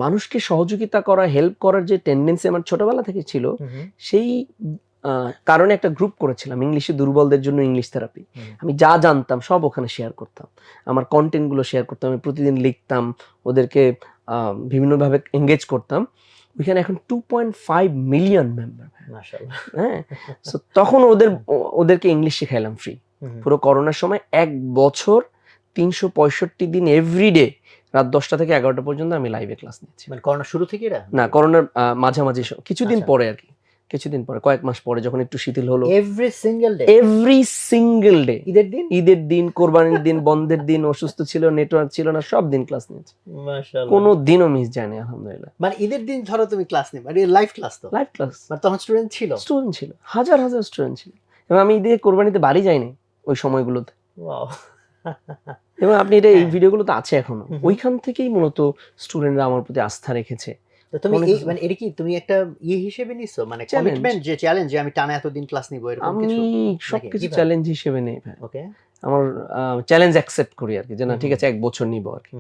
মানুষকে সহযোগিতা করা, হেল্প করার যে টেন্ডেন্সি আমার ছোটবেলা থেকে ছিল, সেই কারণে একটা গ্রুপ করেছিলাম, ইংলিশে দুর্বলদের জন্য ইংলিশ থেরাপি। আমি যা জানতাম সব ওখানে শেয়ার করতাম, আমার কন্টেন্টগুলো শেয়ার করতাম, আমি প্রতিদিন লিখতাম, ওদেরকে বিভিন্নভাবে এঙ্গেজ করতাম। ওইখানে এখন 2.5 মিলিয়ন মেম্বার। মাশাআল্লাহ। হ্যাঁ, সো তখন ওদেরকে ইংলিশ শেখাইলাম ফ্রি। পুরো করোনার সময় 1 বছর 365 দিন এভরিডে রাত 10টা থেকে 11টা পর্যন্ত আমি লাইভে ক্লাস নিয়েছি। মানে করোনা শুরু থেকে এরা? না, করোনার মাঝামাঝি কিছুদিন পরে আর কি, কিছুদিন পরে, কয়েক মাস পরে যখন একটু শিথিল হলো। Every single day? ঈদের দিন, কোরবানির দিন, বন্ধের দিন, অসুস্থ ছিল, নেটওয়ার্ক ছিল না, সব দিন ক্লাস নিয়েছি। মাশাআল্লাহ। কোনো দিনও মিস যায়নি আলহামদুলিল্লাহ। মানে ঈদের দিন ধরো তুমি ক্লাস নিবে, মানে লাইভ ক্লাস তো? Live class. মানে তখন স্টুডেন্ট ছিল? স্টুডেন্ট ছিল, হাজার হাজার স্টুডেন্ট ছিল। এবং আমি ঈদে কোরবানিতে বাড়ি যাইনি ওই সময়গুলোতে। ওয়াও। এবং আপনি এটা এই ভিডিওগুলো তো আছে এখনো, ওইখান থেকেই মূলত স্টুডেন্টরা আমার প্রতি আস্থা রেখেছে। তো তুমি মানে এটা কি তুমি একটা হিসেবে নিছো, মানে কমিটমেন্ট, যে চ্যালেঞ্জ, যে আমি টানা এতদিন ক্লাস নিব, এরকম কিছু? আমি সবকিছু চ্যালেঞ্জ হিসেবে নেই ভাই। ওকে। আমার চ্যালেঞ্জ অ্যাকসেপ্ট করি আর কি, যে না ঠিক আছে 1 বছর নিব আর কি।